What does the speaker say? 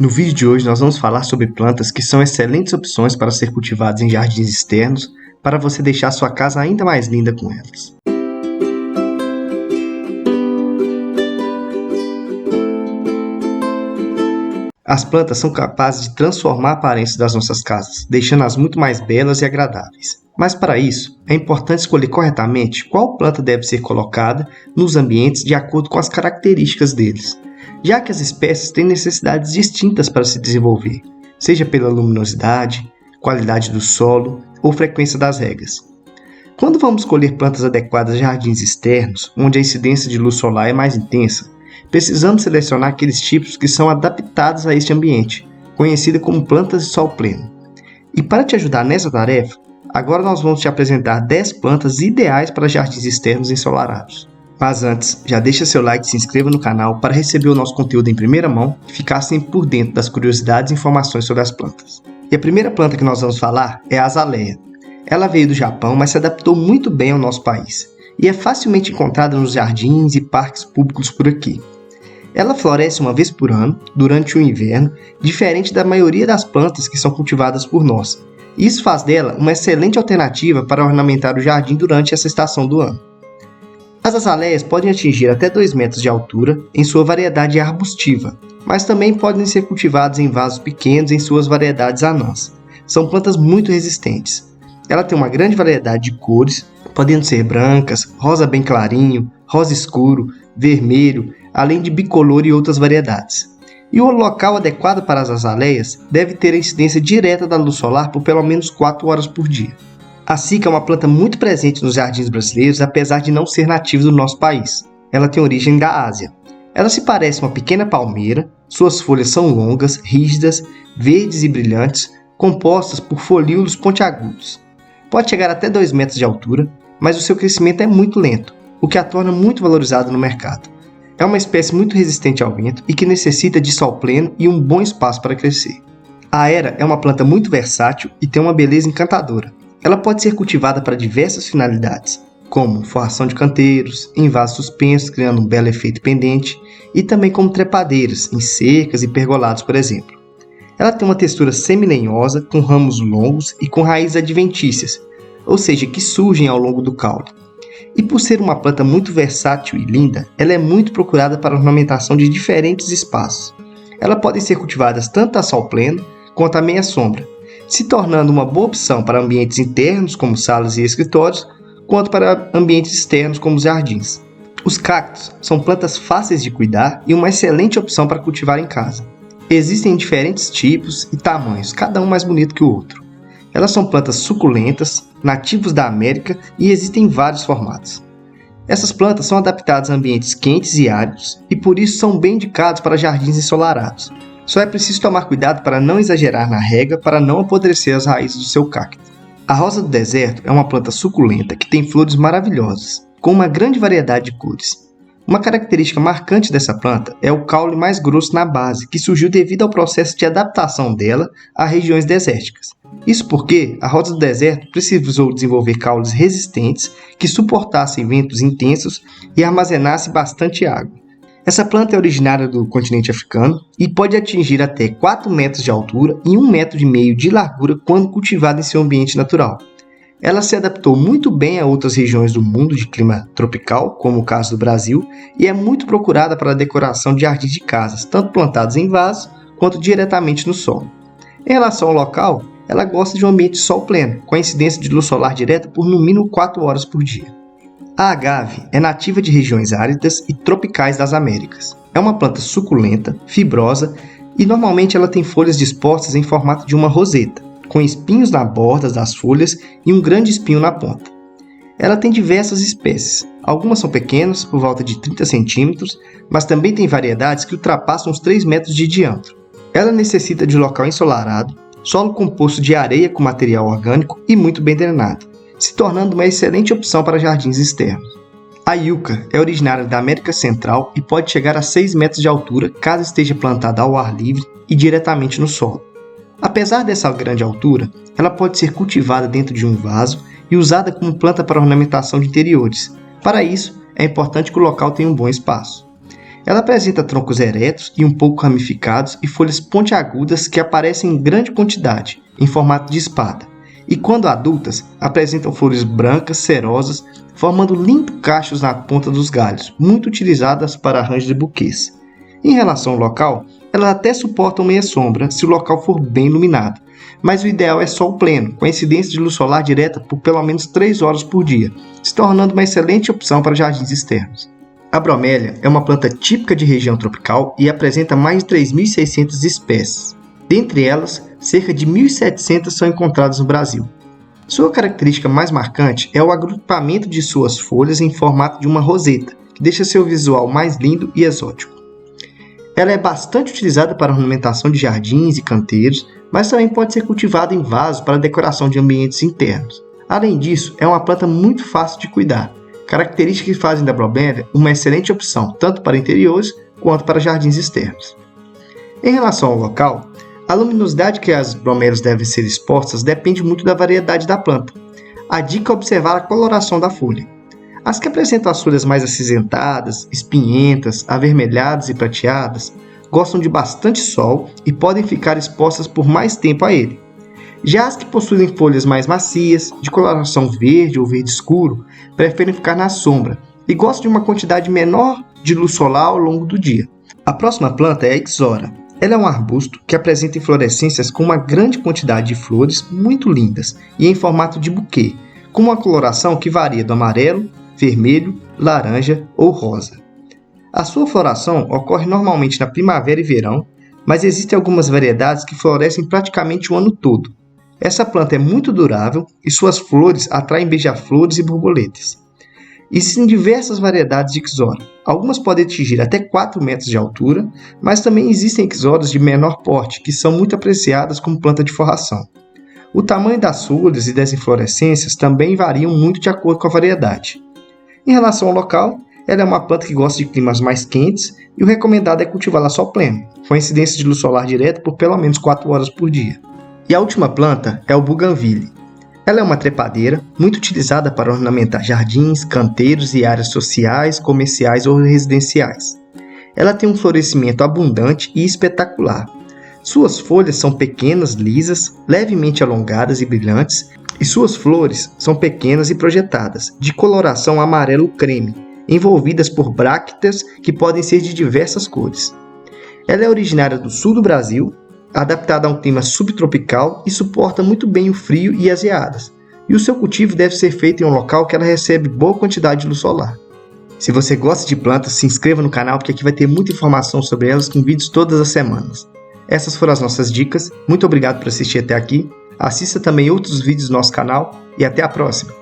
No vídeo de hoje nós vamos falar sobre plantas que são excelentes opções para ser cultivadas em jardins externos para você deixar sua casa ainda mais linda com elas. As plantas são capazes de transformar a aparência das nossas casas, deixando-as muito mais belas e agradáveis. Mas para isso, é importante escolher corretamente qual planta deve ser colocada nos ambientes de acordo com as características deles, já que as espécies têm necessidades distintas para se desenvolver, seja pela luminosidade, qualidade do solo ou frequência das regas. Quando vamos escolher plantas adequadas a jardins externos, onde a incidência de luz solar é mais intensa, precisamos selecionar aqueles tipos que são adaptados a este ambiente, conhecida como plantas de sol pleno. E para te ajudar nessa tarefa, agora nós vamos te apresentar 10 plantas ideais para jardins externos ensolarados. Mas antes, já deixa seu like e se inscreva no canal para receber o nosso conteúdo em primeira mão e ficar sempre por dentro das curiosidades e informações sobre as plantas. E a primeira planta que nós vamos falar é a azaleia. Ela veio do Japão, mas se adaptou muito bem ao nosso país e é facilmente encontrada nos jardins e parques públicos por aqui. Ela floresce uma vez por ano, durante o inverno, diferente da maioria das plantas que são cultivadas por nós. Isso faz dela uma excelente alternativa para ornamentar o jardim durante essa estação do ano. As azaleias podem atingir até 2 metros de altura em sua variedade arbustiva, mas também podem ser cultivadas em vasos pequenos em suas variedades anãs. São plantas muito resistentes. Ela tem uma grande variedade de cores, podendo ser brancas, rosa bem clarinho, rosa escuro, vermelho, além de bicolor e outras variedades. E o local adequado para as azaleias deve ter a incidência direta da luz solar por pelo menos 4 horas por dia. A cica é uma planta muito presente nos jardins brasileiros, apesar de não ser nativa do nosso país. Ela tem origem da Ásia. Ela se parece uma pequena palmeira, suas folhas são longas, rígidas, verdes e brilhantes, compostas por folíolos pontiagudos. Pode chegar até 2 metros de altura, mas o seu crescimento é muito lento, o que a torna muito valorizada no mercado. É uma espécie muito resistente ao vento e que necessita de sol pleno e um bom espaço para crescer. A Hera é uma planta muito versátil e tem uma beleza encantadora. Ela pode ser cultivada para diversas finalidades, como forração de canteiros, em vasos suspensos, criando um belo efeito pendente, e também como trepadeiras, em cercas e pergolados, por exemplo. Ela tem uma textura semi-lenhosa, com ramos longos e com raízes adventícias, ou seja, que surgem ao longo do caule. E por ser uma planta muito versátil e linda, ela é muito procurada para ornamentação de diferentes espaços. Elas podem ser cultivadas tanto a sol pleno quanto a meia sombra, se tornando uma boa opção para ambientes internos, como salas e escritórios, quanto para ambientes externos, como os jardins. Os cactos são plantas fáceis de cuidar e uma excelente opção para cultivar em casa. Existem diferentes tipos e tamanhos, cada um mais bonito que o outro. Elas são plantas suculentas, nativos da América e existem em vários formatos. Essas plantas são adaptadas a ambientes quentes e áridos e por isso são bem indicados para jardins ensolarados. Só é preciso tomar cuidado para não exagerar na rega para não apodrecer as raízes do seu cacto. A rosa do deserto é uma planta suculenta que tem flores maravilhosas, com uma grande variedade de cores. Uma característica marcante dessa planta é o caule mais grosso na base, que surgiu devido ao processo de adaptação dela a regiões desérticas. Isso porque a rosa do deserto precisou desenvolver caules resistentes que suportassem ventos intensos e armazenassem bastante água. Essa planta é originária do continente africano e pode atingir até 4 metros de altura e 1,5 metro de largura quando cultivada em seu ambiente natural. Ela se adaptou muito bem a outras regiões do mundo de clima tropical, como o caso do Brasil, e é muito procurada para a decoração de jardins de casas, tanto plantados em vasos quanto diretamente no solo. Em relação ao local, ela gosta de um ambiente de sol pleno, com a incidência de luz solar direta por no mínimo 4 horas por dia. A agave é nativa de regiões áridas e tropicais das Américas. É uma planta suculenta, fibrosa e normalmente ela tem folhas dispostas em formato de uma roseta, com espinhos na borda das folhas e um grande espinho na ponta. Ela tem diversas espécies. Algumas são pequenas, por volta de 30 centímetros, mas também tem variedades que ultrapassam os 3 metros de diâmetro. Ela necessita de local ensolarado, solo composto de areia com material orgânico e muito bem drenado, se tornando uma excelente opção para jardins externos. A yucca é originária da América Central e pode chegar a 6 metros de altura caso esteja plantada ao ar livre e diretamente no solo. Apesar dessa grande altura, ela pode ser cultivada dentro de um vaso e usada como planta para ornamentação de interiores. Para isso, é importante que o local tenha um bom espaço. Ela apresenta troncos eretos e um pouco ramificados e folhas pontiagudas que aparecem em grande quantidade, em formato de espada, e quando adultas, apresentam flores brancas, cerosas, formando limpos cachos na ponta dos galhos, muito utilizadas para arranjo de buquês. Em relação ao local, elas até suportam meia sombra se o local for bem iluminado, mas o ideal é sol pleno, com a incidência de luz solar direta por pelo menos 3 horas por dia, se tornando uma excelente opção para jardins externos. A bromélia é uma planta típica de região tropical e apresenta mais de 3.600 espécies. Dentre elas, cerca de 1.700 são encontradas no Brasil. Sua característica mais marcante é o agrupamento de suas folhas em formato de uma roseta, que deixa seu visual mais lindo e exótico. Ela é bastante utilizada para ornamentação de jardins e canteiros, mas também pode ser cultivada em vasos para decoração de ambientes internos. Além disso, é uma planta muito fácil de cuidar, características que fazem da bromélia uma excelente opção tanto para interiores quanto para jardins externos. Em relação ao local, a luminosidade que as bromélias devem ser expostas depende muito da variedade da planta. A dica é observar a coloração da folha. As que apresentam as folhas mais acinzentadas, espinhentas, avermelhadas e prateadas, gostam de bastante sol e podem ficar expostas por mais tempo a ele. Já as que possuem folhas mais macias, de coloração verde ou verde escuro, preferem ficar na sombra e gostam de uma quantidade menor de luz solar ao longo do dia. A próxima planta é a Ixora. Ela é um arbusto que apresenta inflorescências com uma grande quantidade de flores muito lindas e em formato de buquê, com uma coloração que varia do amarelo, vermelho, laranja ou rosa. A sua floração ocorre normalmente na primavera e verão, mas existem algumas variedades que florescem praticamente o ano todo. Essa planta é muito durável e suas flores atraem beija-flores e borboletas. Existem diversas variedades de Ixora. Algumas podem atingir até 4 metros de altura, mas também existem Ixoras de menor porte, que são muito apreciadas como planta de forração. O tamanho das folhas e das inflorescências também variam muito de acordo com a variedade. Em relação ao local, ela é uma planta que gosta de climas mais quentes e o recomendado é cultivá-la sol pleno, com a incidência de luz solar direta por pelo menos 4 horas por dia. E a última planta é o Bougainville. Ela é uma trepadeira muito utilizada para ornamentar jardins, canteiros e áreas sociais, comerciais ou residenciais. Ela tem um florescimento abundante e espetacular. Suas folhas são pequenas, lisas, levemente alongadas e brilhantes, e suas flores são pequenas e projetadas, de coloração amarelo creme, envolvidas por brácteas que podem ser de diversas cores. Ela é originária do sul do Brasil, adaptada a um clima subtropical e suporta muito bem o frio e as geadas, e o seu cultivo deve ser feito em um local que ela recebe boa quantidade de luz solar. Se você gosta de plantas, se inscreva no canal porque aqui vai ter muita informação sobre elas com vídeos todas as semanas. Essas foram as nossas dicas, muito obrigado por assistir até aqui, assista também outros vídeos do nosso canal e até a próxima!